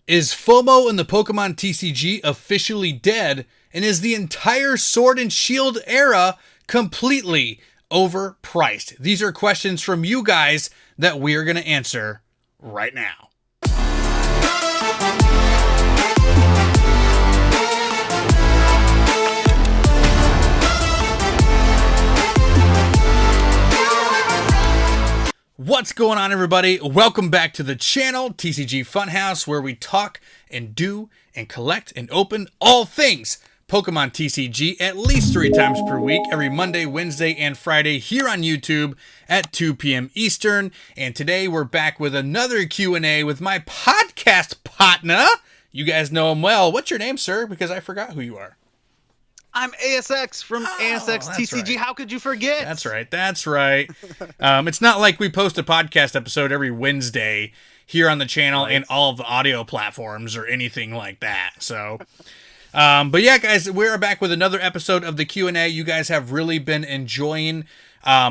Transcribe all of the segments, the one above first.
Is FOMO in the Pokemon TCG officially dead? And is the entire Sword and Shield era completely overpriced? These are questions from you guys that we are going to answer right now. What's going on, everybody? Welcome back to the channel, TCG Funhouse, where we talk and do and collect and open all things Pokemon TCG at least 3 times per week, every Monday, Wednesday, and Friday here on YouTube at 2 p.m. Eastern. And today we're back with another Q&A with my podcast partner. You guys know him well. What's your name, sir? Because I forgot who you are. I'm ASX from ASX TCG. Right. How could you forget? That's right. It's not like we post a podcast episode every Wednesday here on the channel and all of the audio platforms or anything like that. So, but yeah, guys, we're back with another episode of the Q&A. You guys have really been enjoying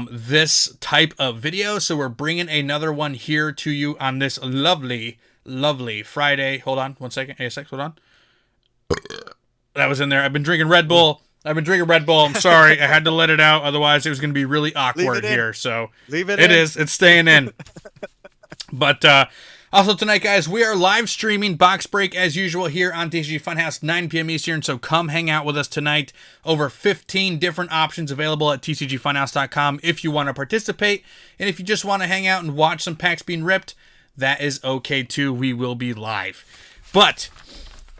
this type of video, so we're bringing another one here to you on this lovely Friday. Hold on one second, ASX, hold on. That was in there. I've been drinking Red Bull. I'm sorry. I had to let it out. Otherwise, it was going to be really awkward here. So Leave it in. It is. It's staying in. But also tonight, guys, we are live streaming Box Break as usual here on TCG Funhouse, 9 p.m. Eastern. So come hang out with us tonight. Over 15 different options available at TCGFunhouse.com if you want to participate. And if you just want to hang out and watch some packs being ripped, that is okay too. We will be live. But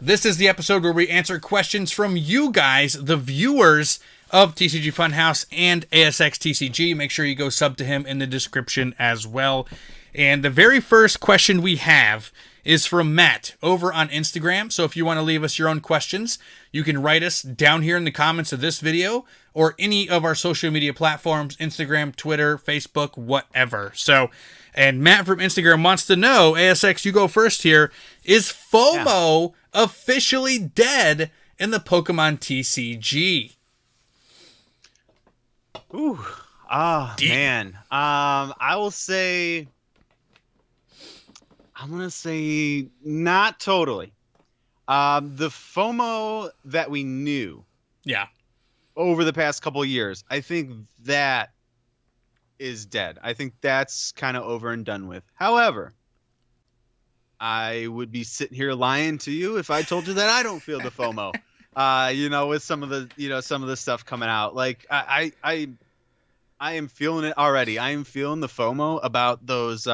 this is the episode where we answer questions from you guys, the viewers of TCG Funhouse and ASX TCG. Make sure you go sub to him in the description as well. And the very first question we have is from Matt over on Instagram. So if you want to leave us your own questions, you can write us down here in the comments of this video or any of our social media platforms, Instagram, Twitter, Facebook, whatever. So, and Matt from Instagram wants to know, ASX, you go first here, is FOMO officially dead in the Pokemon TCG? Ooh. Man. I'm going to say not totally. The FOMO that we knew over the past couple of years, I think that is dead. I think that's kind of over and done with. However, I would be sitting here lying to you if I told you that I don't feel the FOMO. With some of the stuff coming out. Like I am feeling it already. I am feeling the FOMO about those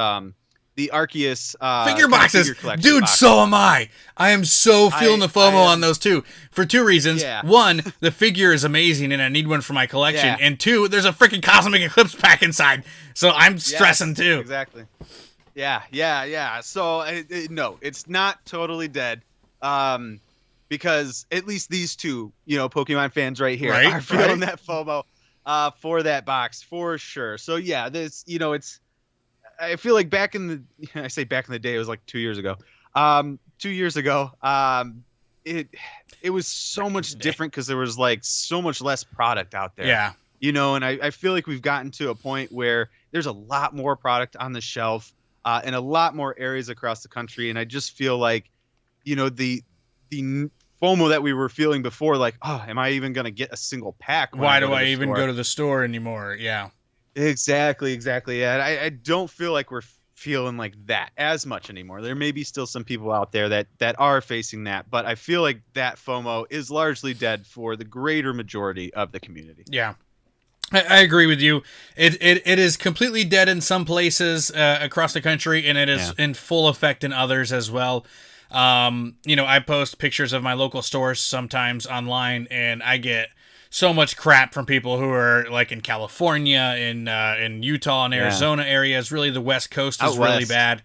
the Arceus figure boxes. Dude, boxes. So am I. I am so feeling the FOMO on those too. For 2 reasons. Yeah. 1, the figure is amazing and I need one for my collection. Yeah. And 2, there's a freaking Cosmic Eclipse pack inside. So I'm stressing too. Exactly. Yeah. So no, it's not totally dead. Because at least these two, Pokemon fans right here are feeling that FOMO for that box for sure. So yeah, this, I feel like back in the day, it was like 2 years ago. 2 years ago, it was so much different because there was like so much less product out there. Yeah. And I feel like we've gotten to a point where there's a lot more product on the shelf in a lot more areas across the country. And I just feel like, the FOMO that we were feeling before, like, oh, am I even going to get a single pack? Why do I even go to the store anymore? Yeah. Exactly. Yeah. I don't feel like we're feeling like that as much anymore. There may be still some people out there that are facing that, but I feel like that FOMO is largely dead for the greater majority of the community. Yeah. I agree with you. It is completely dead in some places across the country, and it is in full effect in others as well. I post pictures of my local stores sometimes online, and I get so much crap from people who are like in California, in Utah and Arizona areas. Really, the West Coast is really bad.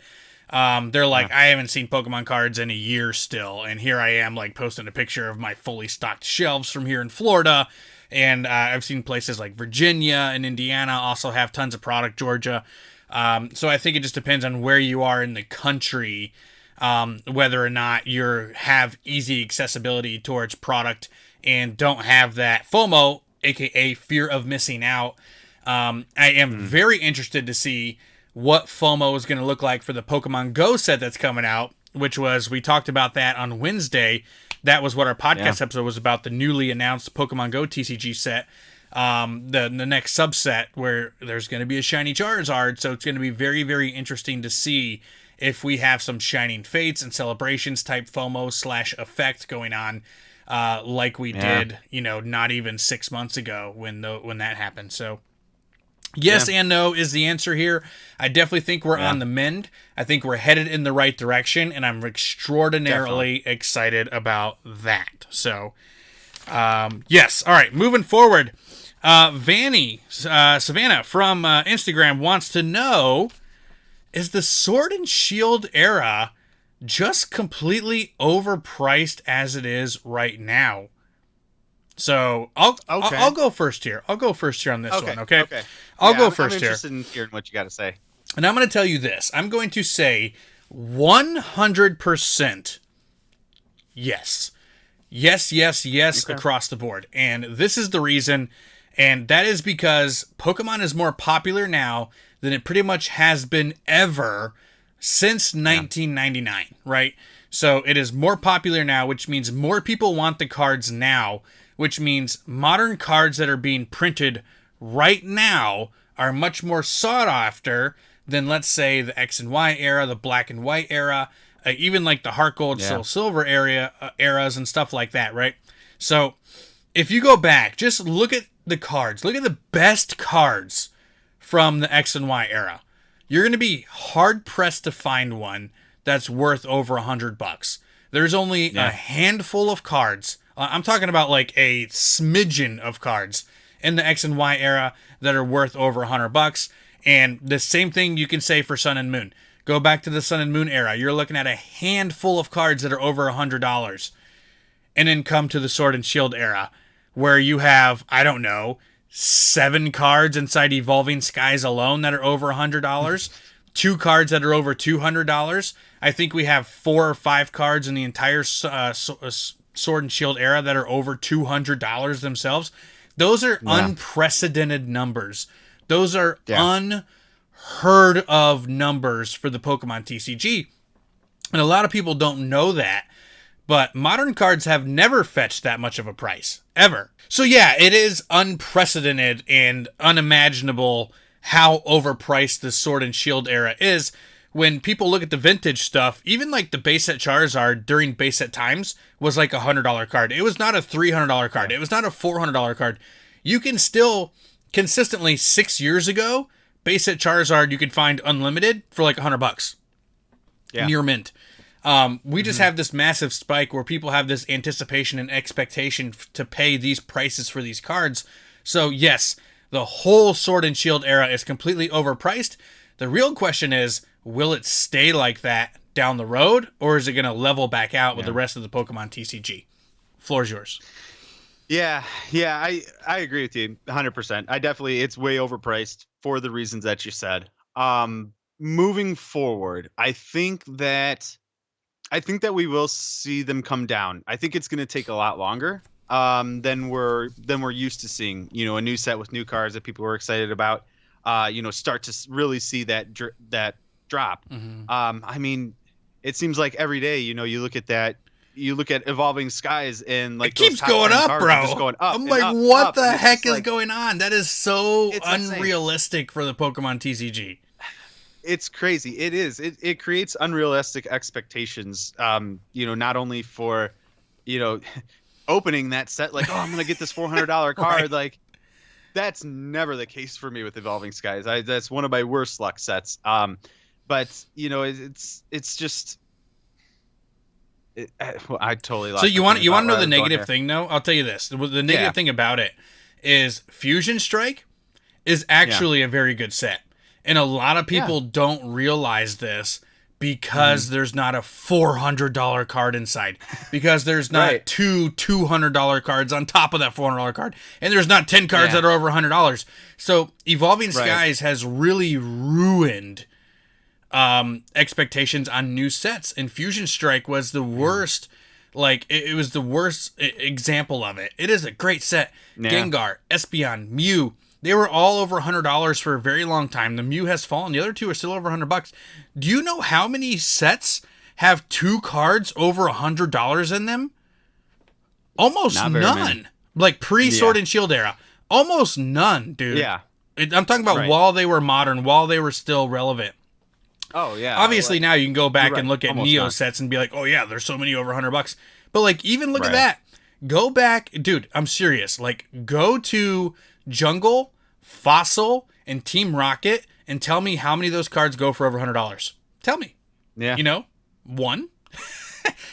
They're like, I haven't seen Pokemon cards in a year still, and here I am like posting a picture of my fully stocked shelves from here in Florida. And I've seen places like Virginia and Indiana also have tons of product, Georgia. So I think it just depends on where you are in the country, whether or not you have easy accessibility towards product and don't have that FOMO, aka fear of missing out. I am very interested to see what FOMO is going to look like for the Pokemon Go set that's coming out. which was, we talked about that on Wednesday. That was what our podcast episode was about, the newly announced Pokemon Go TCG set. The next subset where there's going to be a shiny Charizard, so it's going to be very, very interesting to see if we have some Shining Fates and Celebrations type FOMO / effect going on, like we did, not even 6 months ago when that happened. So yes and no is the answer here. I definitely think we're on the mend. I think we're headed in the right direction, and I'm extraordinarily excited about that. So, yes. All right, moving forward. Savannah from Instagram wants to know, is the Sword and Shield era just completely overpriced as it is right now? So I'll go first here. I'll go first here on this one. Okay. I'll go first here. I'm interested in hearing what you got to say. And I'm going to tell you this. I'm going to say 100% yes. Yes, across the board. And this is the reason, and that is because Pokemon is more popular now than it pretty much has been ever since 1999, right? So it is more popular now, which means more people want the cards now, which means modern cards that are being printed right now are much more sought after than, let's say, the X and Y era, the Black and White era, even like the Heart Gold, Soul Silver eras and stuff like that, right? So if you go back, just look at the cards. Look at the best cards from the X and Y era. You're going to be hard-pressed to find one that's worth over $100. There's only a handful of cards. I'm talking about like a smidgen of cards in the X and Y era that are worth over $100. And the same thing you can say for Sun and Moon. Go back to the Sun and Moon era. You're looking at a handful of cards that are over $100. And then come to the Sword and Shield era, where you have, I don't know, 7 cards inside Evolving Skies alone that are over $100. 2 cards that are over $200. I think we have 4 or 5 cards in the entire Sword and Shield era that are over $200 themselves. Those are unprecedented numbers. Those are unheard of numbers for the Pokemon TCG. And a lot of people don't know that. But modern cards have never fetched that much of a price, ever. So yeah, it is unprecedented and unimaginable how overpriced the Sword and Shield era is. When people look at the vintage stuff, even like the base set Charizard during base set times was like $100 card. It was not a $300 card. It was not a $400 card. You can still consistently 6 years ago, base set Charizard you could find unlimited for like $100. Near mint. We just have this massive spike where people have this anticipation and expectation to pay these prices for these cards. So yes, the whole Sword and Shield era is completely overpriced. The real question is, will it stay like that down the road, or is it going to level back out with the rest of the Pokemon TCG? Floor's yours. Yeah, I agree with you 100%. It's way overpriced for the reasons that you said. Moving forward, I think that we will see them come down. I think it's going to take a lot longer than we're used to seeing. A new set with new cards that people were excited about. Start to really see that drop. I mean, it seems like every day. You look at that. You look at Evolving Skies and like it keeps going up, bro. Just going up. I'm like, what the heck is going on? That is so unrealistic for the Pokemon TCG. It's crazy. It is. It creates unrealistic expectations. Not only for, opening that set, like, oh, I'm gonna get this $400 card. Right. Like, that's never the case for me with Evolving Skies. That's one of my worst luck sets. But it's just. I totally lost. So you want to know the negative thing, though? I'll tell you this. The negative thing about it is Fusion Strike is actually a very good set. And a lot of people don't realize this because there's not a $400 card inside. Because there's not two $200 cards on top of that $400 card. And there's not 10 cards that are over $100. So Evolving Skies has really ruined expectations on new sets. And Fusion Strike was the worst. Like, it was the worst example of it. It is a great set. Gengar, Espeon, Mew. They were all over $100 for a very long time. The Mew has fallen. The other two are still over $100. Do you know how many sets have 2 cards over $100 in them? Almost none. Like pre-Sword and Shield era. Almost none, dude. Yeah. I'm talking about while they were modern, while they were still relevant. Oh, yeah. Obviously, now you can go back and look at Neo sets and be like, oh, yeah, there's so many over $100. But, like, even look at that. Go back. Dude, I'm serious. Like, go to Jungle, Fossil, and Team Rocket and tell me how many of those cards go for over $100. Tell me. Yeah. You know? 1.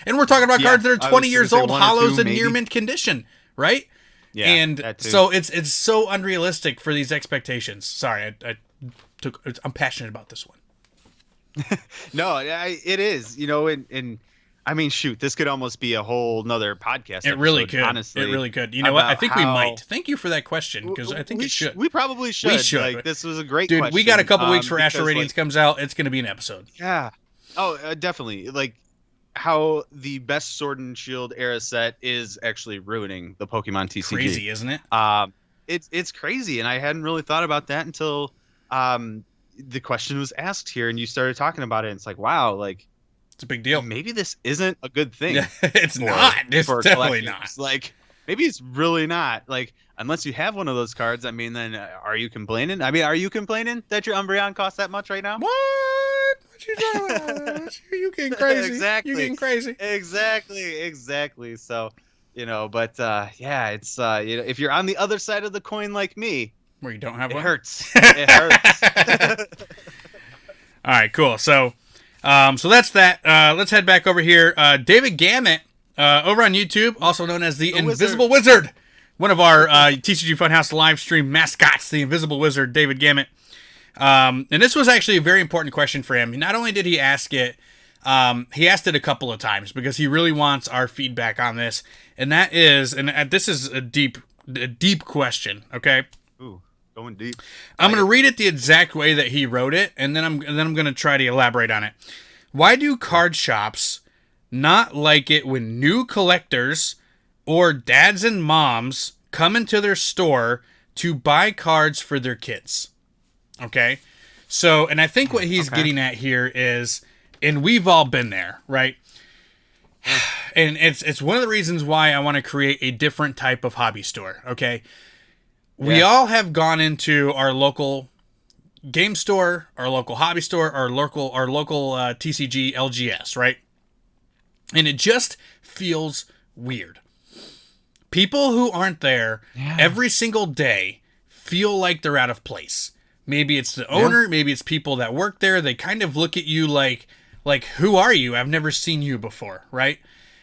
And we're talking about cards that are 20 years old, hollows, and near mint condition, right? Yeah, and so it's so unrealistic for these expectations. Sorry, I'm passionate about this one. No, it is. You know, and I mean, shoot, this could almost be a whole nother podcast. It really could. Honestly, it really could. You know what? I think we might. Thank you for that question, because I think it should. We probably should. We should. Like, this was a great question. Dude, we got a couple weeks for Astro Radiance comes out. It's going to be an episode. Yeah. Oh, definitely. Like, how the best Sword and Shield era set is actually ruining the Pokemon TCG. Crazy, isn't it? It's crazy, and I hadn't really thought about that until the question was asked here, and you started talking about it. And it's like, wow, like it's a big deal. Maybe this isn't a good thing. It's not. It's definitely not. Like, maybe it's really not. Like, unless you have one of those cards, I mean, then are you complaining? I mean, are you complaining that your Umbreon costs that much right now? What? You you getting crazy. Exactly. You getting crazy. Exactly. So, you know, but yeah, it's you know, if you're on the other side of the coin like me, where you don't have one, it hurts. It hurts. All right, cool. So that's that. Let's head back over here. David Gamet, over on YouTube, also known as the Invisible Wizard, one of our TCG Funhouse live stream mascots, the Invisible Wizard, David Gamet. And this was actually a very important question for him. Not only did he ask it, he asked it a couple of times because he really wants our feedback on this. And that is, and this is a deep question. Okay. Ooh, going deep. I'm going to read it the exact way that he wrote it, and then I'm going to try to elaborate on it. Why do card shops not like it when new collectors or dads and moms come into their store to buy cards for their kids? Okay, so, and I think what he's getting at here is, and we've all been there, right? And it's one of the reasons why I want to create a different type of hobby store, okay? We all have gone into our local game store, our local hobby store, our local TCG LGS, right? And it just feels weird. People who aren't there every single day feel like they're out of place. Maybe it's the owner, maybe it's people that work there. They kind of look at you like, who are you? I've never seen you before, right?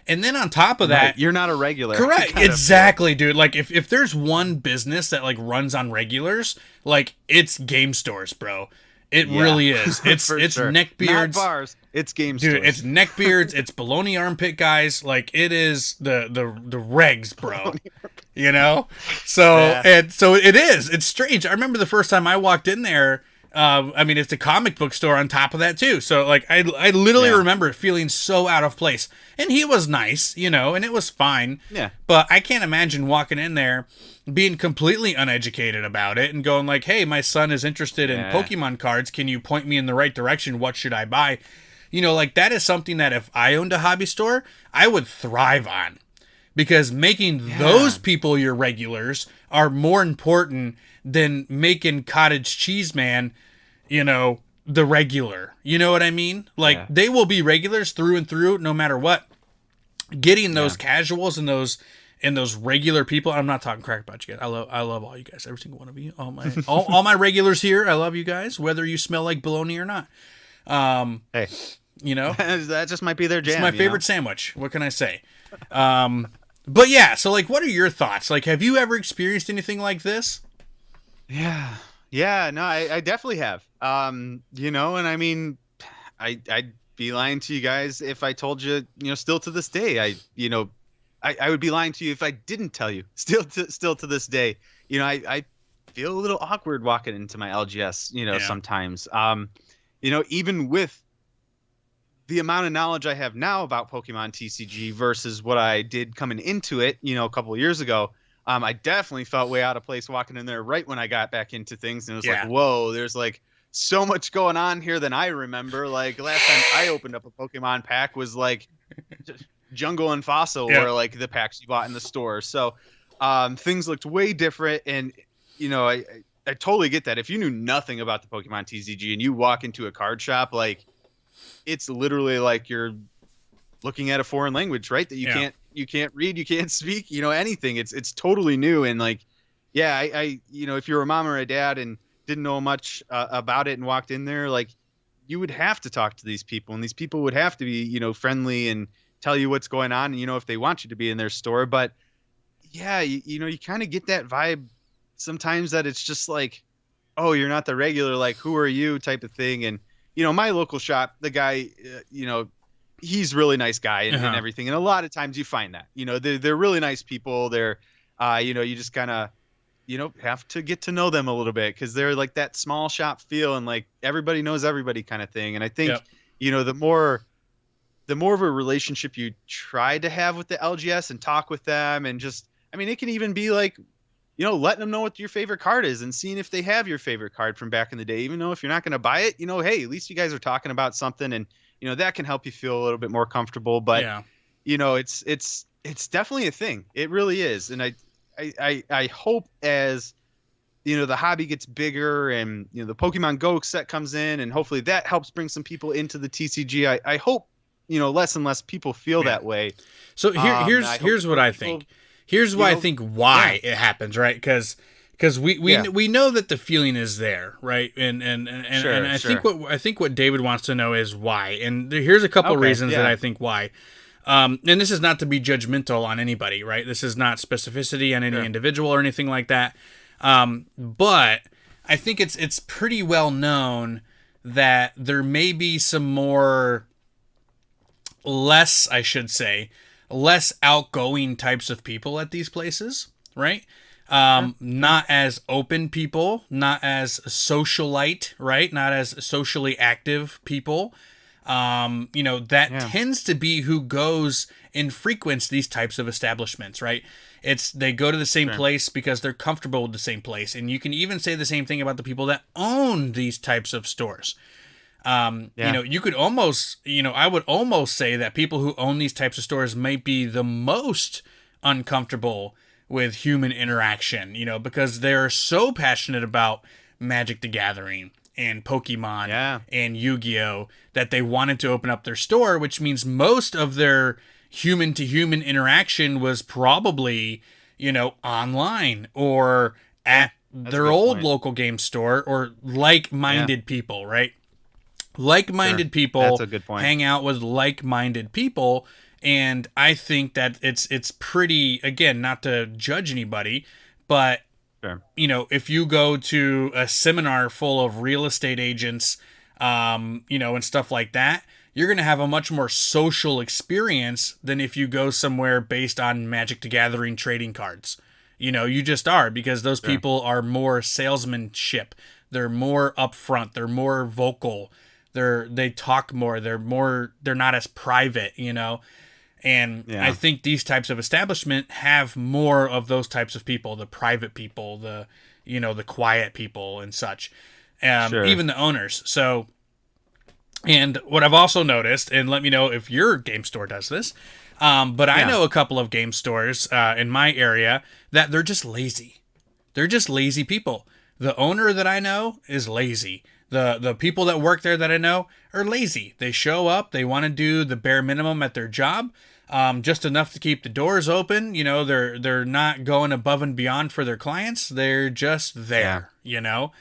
And then on top of that, you're not a regular. Correct. Exactly, dude. Like if there's one business that like runs on regulars, like it's game stores, bro. It really is. It's neckbeards. Not bars. It's game stores. Dude, it's neckbeards, it's baloney armpit guys. Like it is the regs, bro. You know? So and so it is. It's strange. I remember the first time I walked in there, I mean it's a comic book store on top of that too. So like I literally remember feeling so out of place. And he was nice, you know, and it was fine. Yeah. But I can't imagine walking in there being completely uneducated about it and going like, "Hey, my son is interested in Pokemon cards. Can you point me in the right direction? What should I buy?" You know, like that is something that if I owned a hobby store, I would thrive on. Because making those people your regulars are more important than making Cottage Cheese Man, you know, the regular. You know what I mean? Like they will be regulars through and through no matter what. Getting those casuals and those regular people. I'm not talking crap about you guys. I love all you guys, every single one of you. All my regulars here. I love you guys, whether you smell like bologna or not. Hey, you know, that just might be their jam. It's my favorite sandwich. What can I say? But yeah, so like, what are your thoughts? Like, have you ever experienced anything like this? Yeah, no, I definitely have. You know, and I mean, I'd be lying to you guys if I told you, you know, still to this day, I would be lying to you if I didn't tell you. Still to this day, you know, I feel a little awkward walking into my LGS, you know, sometimes. You know, even with the amount of knowledge I have now about Pokemon TCG versus what I did coming into it, you know, a couple of years ago, I definitely felt way out of place walking in there right when I got back into things. And it was like, whoa, there's like so much going on here than I remember. Like last time I opened up a Pokemon pack was like Jungle and Fossil were like the packs you bought in the store. So things looked way different. And, you know, I totally get that. If you knew nothing about the Pokemon TCG and you walk into a card shop, like it's literally like you're looking at a foreign language, right? That you can't read, you can't speak, you know, anything. It's totally new. And like, yeah, I you know, if you're a mom or a dad and didn't know much about it and walked in there, like you would have to talk to these people, and these people would have to be, you know, friendly and tell you what's going on, and you know, if they want you to be in their store. But yeah, you know, you kind of get that vibe sometimes that it's just like, oh, you're not the regular, like, who are you type of thing. And you know, my local shop, the guy, you know, he's really nice guy and everything. And a lot of times you find that, you know, they're really nice people. They're you know, you just kind of, you know, have to get to know them a little bit, because they're like that small shop feel and like everybody knows everybody kind of thing. And I think, you know, the more of a relationship you try to have with the LGS and talk with them, and just, I mean, it can even be like, you know, letting them know what your favorite card is and seeing if they have your favorite card from back in the day. Even though if you're not going to buy it, you know, hey, at least you guys are talking about something, and you know, that can help you feel a little bit more comfortable. But you know, it's definitely a thing. It really is. And I hope, as you know, the hobby gets bigger and, you know, the Pokemon Go set comes in, and hopefully that helps bring some people into the TCG. I hope, you know, less and less people feel that way. So here's what I think. Here's why I think why it happens, right? Because we know that the feeling is there, right? And I think what David wants to know is why. And here's a couple reasons that I think why. And this is not to be judgmental on anybody, right? This is not specificity on any individual or anything like that. But I think it's pretty well known that there may be some less outgoing types of people at these places, right? Not as open people, not as socialite, right? Not as socially active people. You know, that tends to be who goes and frequents these types of establishments, right? They go to the same place because they're comfortable with the same place. And you can even say the same thing about the people that own these types of stores. You know, you could almost, you know, I would almost say that people who own these types of stores might be the most uncomfortable with human interaction, you know, because they're so passionate about Magic the Gathering and Pokemon and Yu-Gi-Oh! That they wanted to open up their store, which means most of their human-to-human interaction was probably, you know, online or at their old local game store, or like-minded people, right? Like-minded people That's a good point. hang out with like-minded people, and I think that it's pretty, again, not to judge anybody, but you know, if you go to a seminar full of real estate agents, you know, and stuff like that, you're going to have a much more social experience than if you go somewhere based on Magic the Gathering trading cards. You know, you just are, because those people are more salesmanship. They're more upfront. They're more vocal. They talk more. They're not as private, you know. And I think these types of establishment have more of those types of people, the private people, the, you know, the quiet people and such, even the owners. So, and what I've also noticed, and let me know if your game store does this, but I know a couple of game stores in my area that they're just lazy. They're just lazy people. The owner that I know is lazy. The people that work there that I know are lazy. They show up, they want to do the bare minimum at their job, just enough to keep the doors open. You know, they're not going above and beyond for their clients. They're just there, you know.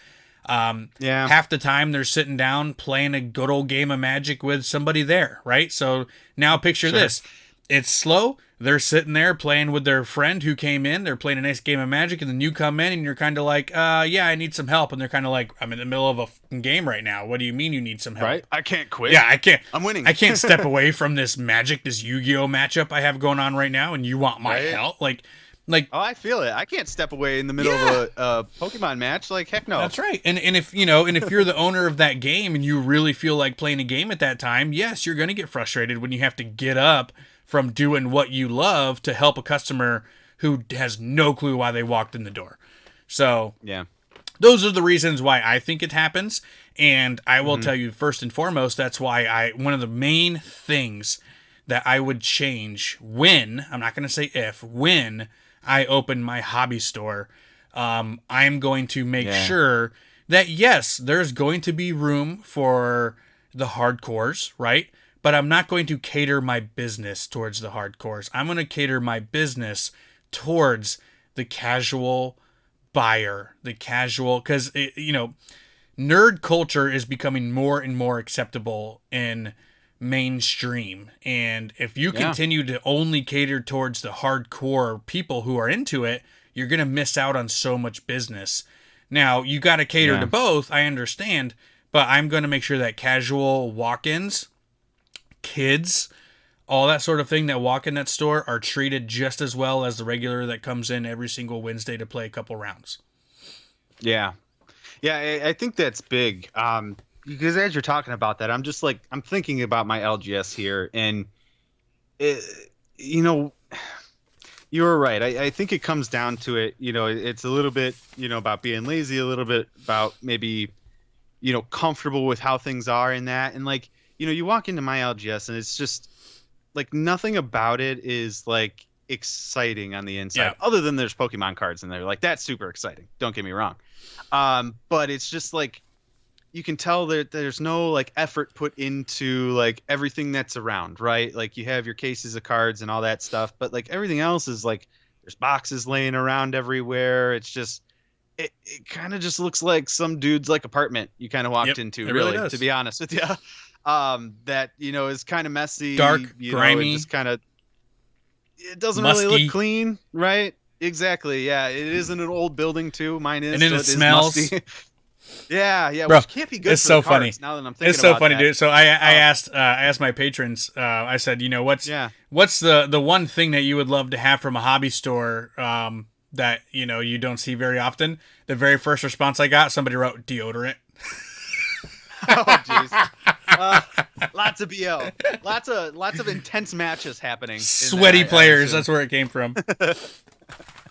Half the time they're sitting down playing a good old game of Magic with somebody there, right? So now picture this. It's slow. They're sitting there playing with their friend who came in. They're playing a nice game of Magic, and then you come in and you're kind of like, yeah, I need some help. And they're kind of like, I'm in the middle of a game right now. What do you mean you need some help? Right? I can't quit. Yeah, I can't. I'm winning. I can't step away from this Magic, this Yu-Gi-Oh matchup I have going on right now, and you want my help? Like, oh, I feel it. I can't step away in the middle of a Pokemon match. Like, heck no. That's right. And if you know, and if you're the owner of that game and you really feel like playing a game at that time, yes, you're going to get frustrated when you have to get up from doing what you love to help a customer who has no clue why they walked in the door. So those are the reasons why I think it happens. And I will tell you, first and foremost, that's why one of the main things that I would change when, I'm not going to say if, when I open my hobby store, I'm going to make sure that, yes, there's going to be room for the hardcores, right? But I'm not going to cater my business towards the hardcores. I'm going to cater my business towards the casual buyer, the casual, because, nerd culture is becoming more and more acceptable in mainstream. And if you continue to only cater towards the hardcore people who are into it, you're going to miss out on so much business. Now, you got to cater to both, I understand, but I'm going to make sure that casual walk-ins, kids, all that sort of thing that walk in that store are treated just as well as the regular that comes in every single Wednesday to play a couple rounds. Yeah. Yeah, I think that's big. Because as you're talking about that, I'm thinking about my LGS here, and you're right. I think it comes down to it. It's a little bit, about being lazy, a little bit about maybe, comfortable with how things are in that. And you walk into my LGS and it's just nothing about it is exciting on the inside, other than there's Pokemon cards in there. That's super exciting. Don't get me wrong. But it's just you can tell that there's no effort put into everything that's around, right? You have your cases of cards and all that stuff, but everything else is there's boxes laying around everywhere. It's just it kind of just looks like some dude's apartment you kind of walked into, really, to be honest with you. That is kind of messy, dark, grimy, and just kind of, it doesn't musky. really look clean, right? Exactly. Yeah, it is in an old building too. Mine is, and then so it smells. Yeah, bro, which can't be good. It's for so the cards, funny. Now that I'm thinking it's so about funny, that. dude. So I asked my patrons. I said, what's the one thing that you would love to have from a hobby store that you don't see very often? The very first response I got, somebody wrote deodorant. Oh jeez. Lots of BO. Lots of intense matches happening. Sweaty players. That's where it came from.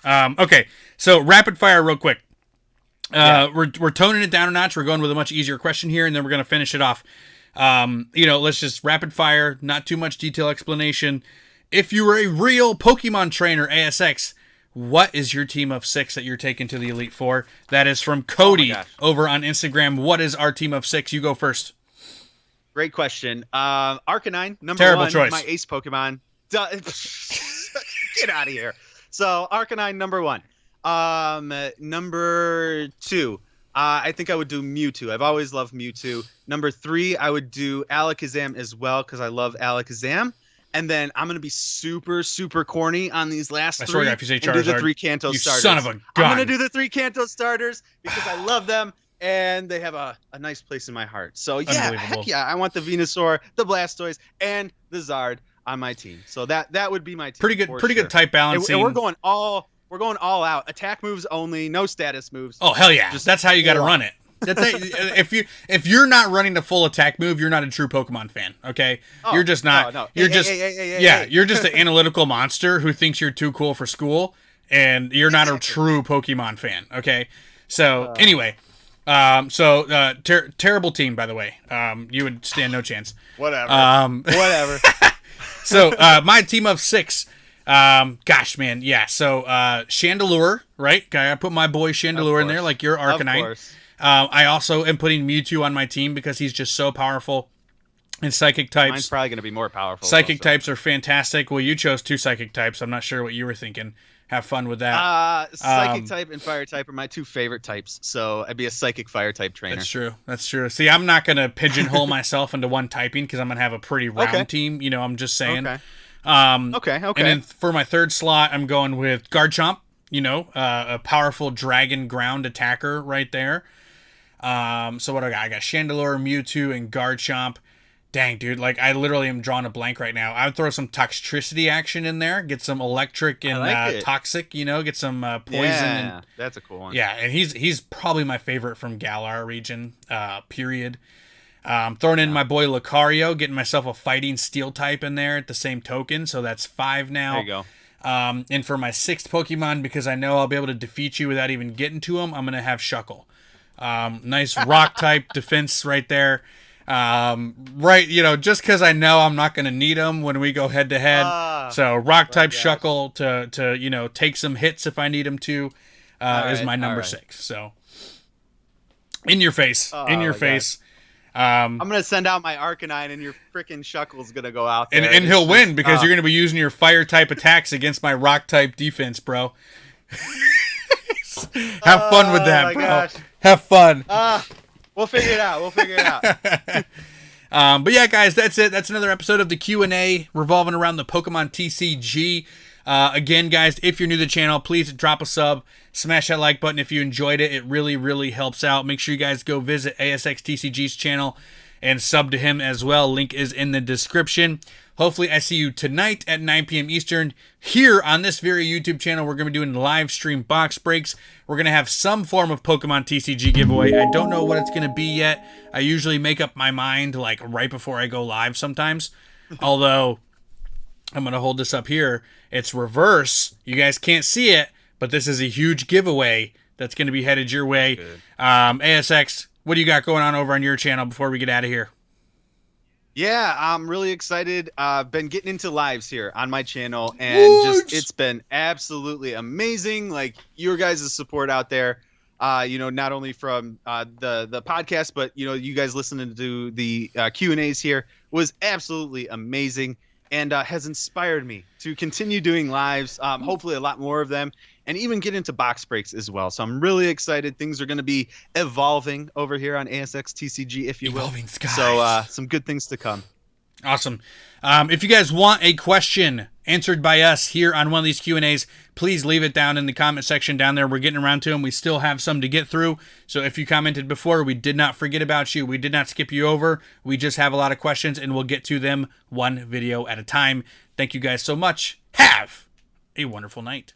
Okay, so rapid fire real quick. We're toning it down a notch. We're going with a much easier question here, and then we're going to finish it off. Let's just rapid fire, not too much detail explanation. If you were a real Pokemon trainer, ASX, what is your team of 6 that you're taking to the Elite Four? That is from Cody over on Instagram. What is our team of 6? You go first. Great question. Arcanine, number Terrible 1, choice. my ace Pokemon. Get out of here. So Arcanine, number 1. Number 2, I think I would do Mewtwo. I've always loved Mewtwo. Number 3, I would do Alakazam as well, because I love Alakazam. And then I'm gonna be super, super corny on these last 3. If you say and do the 3 Kanto starters. Son of a gun. I'm gonna do the 3 Kanto starters because I love them and they have a nice place in my heart. So yeah, heck yeah, I want the Venusaur, the Blastoise, and the Zard on my team. So that would be my team. Pretty good type balancing. And we're going all out. Attack moves only, no status moves. Oh hell yeah! That's how you got to run it. If you're not running the full attack move, you're not a true Pokemon fan. Okay, you're just not. No. You're you're just an analytical monster who thinks you're too cool for school, and you're not a true Pokemon fan. Okay, so anyway, terrible team, by the way. You would stand no chance. Whatever. Whatever. So my team of 6. Gosh, man, yeah. So Chandelure, right? I put my boy Chandelure in there, like your Arcanine. Of course. I also am putting Mewtwo on my team because he's just so powerful. And Psychic types. Mine's probably going to be more powerful. Psychic types are fantastic. Well, you chose 2 Psychic types. I'm not sure what you were thinking. Have fun with that. Psychic type and Fire type are my 2 favorite types. So I'd be a Psychic Fire type trainer. That's true. See, I'm not going to pigeonhole myself into one typing because I'm going to have a pretty round team. I'm just saying. Okay. And then for my 3rd slot, I'm going with Garchomp. A powerful dragon ground attacker right there. So what I got? I got Chandelure, Mewtwo, and Garchomp. Dang, dude, I literally am drawing a blank right now. I would throw some Toxtricity action in there, get some electric and toxic, get some poison. Yeah, that's a cool one. Yeah, and he's probably my favorite from Galar region, period. Throwing in my boy Lucario, getting myself a fighting steel type in there at the same token, so that's 5 now. There you go. And for my 6th Pokemon, because I know I'll be able to defeat you without even getting to him, I'm going to have Shuckle. Nice rock type defense right there. Right, just because I know I'm not going to need them when we go head to head. So rock type Shuckle to take some hits if I need him to is my number 6. So in your face, I'm gonna send out my Arcanine, and your freaking Shuckle's gonna go out there, and he'll win because you're gonna be using your fire type attacks against my rock type defense, bro. Have fun with that, bro. Gosh. Have fun. We'll figure it out. But yeah, guys, that's it. That's another episode of the Q&A revolving around the Pokemon TCG. Again, guys, if you're new to the channel, please drop a sub. Smash that like button if you enjoyed it. It really, really helps out. Make sure you guys go visit ASX TCG's channel and sub to him as well. Link is in the description. Hopefully, I see you tonight at 9 p.m. Eastern here on this very YouTube channel. We're going to be doing live stream box breaks. We're going to have some form of Pokemon TCG giveaway. I don't know what it's going to be yet. I usually make up my mind like right before I go live sometimes. Although, I'm going to hold this up here. It's reverse. You guys can't see it, but this is a huge giveaway that's going to be headed your way. ASX, what do you got going on over on your channel before we get out of here? Yeah, I'm really excited. I've been getting into lives here on my channel, and it's been absolutely amazing. Like your guys' support out there, not only from the podcast, but you guys listening to the Q&As here was absolutely amazing, and has inspired me to continue doing lives. Hopefully, a lot more of them, and even get into box breaks as well. So I'm really excited. Things are going to be evolving over here on ASX TCG, if you will. So some good things to come. Awesome. If you guys want a question answered by us here on one of these Q&As, please leave it down in the comment section down there. We're getting around to them. We still have some to get through. So if you commented before, we did not forget about you. We did not skip you over. We just have a lot of questions, and we'll get to them one video at a time. Thank you guys so much. Have a wonderful night.